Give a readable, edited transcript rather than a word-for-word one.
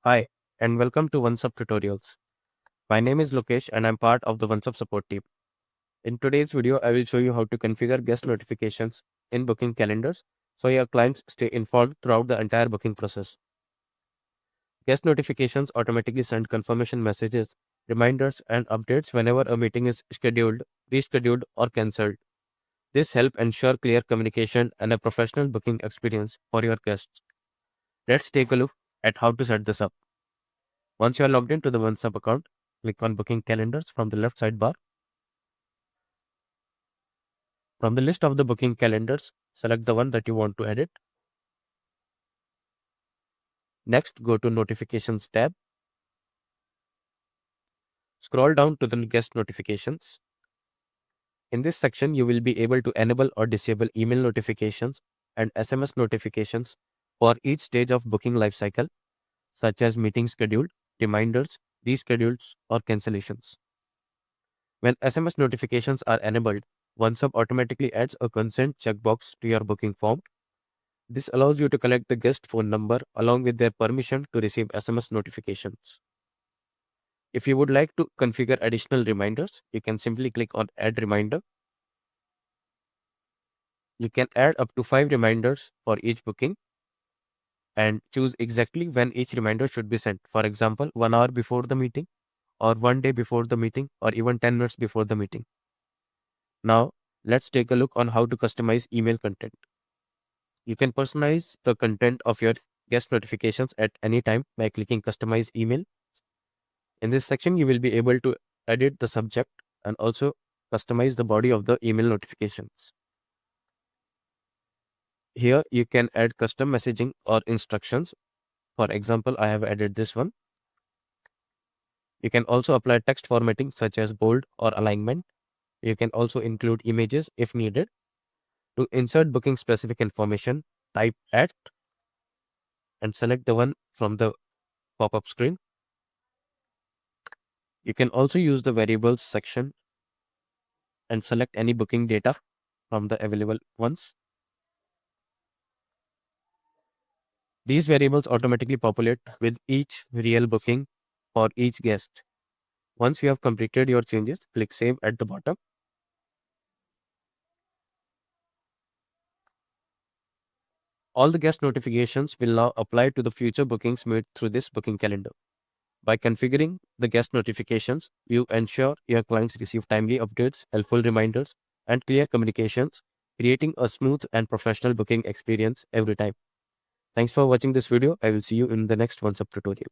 Hi, and welcome to OnceHub Tutorials. My name is Lokesh and I'm part of the OnceHub support team. In today's video, I will show you how to configure guest notifications in booking calendars so your clients stay informed throughout the entire booking process. Guest notifications automatically send confirmation messages, reminders, and updates whenever a meeting is scheduled, rescheduled, or cancelled. This helps ensure clear communication and a professional booking experience for your guests. Let's take a look at how to set this up. Once you are logged into the OnceHub account, click on Booking Calendars from the left sidebar. From the list of the booking calendars, select the one that you want to edit. Next, go to Notifications tab. Scroll down to the Guest Notifications. In this section, you will be able to enable or disable email notifications and SMS notifications for each stage of booking lifecycle, such as meeting scheduled, reminders, reschedules, or cancellations. When SMS notifications are enabled, OnceHub automatically adds a consent checkbox to your booking form. This allows you to collect the guest phone number along with their permission to receive SMS notifications. If you would like to configure additional reminders, you can simply click on Add Reminder. You can add up to 5 reminders for each booking and choose exactly when each reminder should be sent. For example, 1 hour before the meeting, or 1 day before the meeting, or even 10 minutes before the meeting. Now, let's take a look on how to customize email content. You can personalize the content of your guest notifications at any time by clicking Customize Email. In this section, you will be able to edit the subject and also customize the body of the email notifications. Here, you can add custom messaging or instructions. For example, I have added this one. You can also apply text formatting such as bold or alignment. You can also include images if needed. To insert booking specific information, type at and select the one from the pop-up screen. You can also use the variables section and select any booking data from the available ones. These variables automatically populate with each real booking for each guest. Once you have completed your changes, click Save at the bottom. All the guest notifications will now apply to the future bookings made through this booking calendar. By configuring the guest notifications, you ensure your clients receive timely updates, helpful reminders, and clear communications, creating a smooth and professional booking experience every time. Thanks for watching this video. I will see you in the next OnceHub tutorial.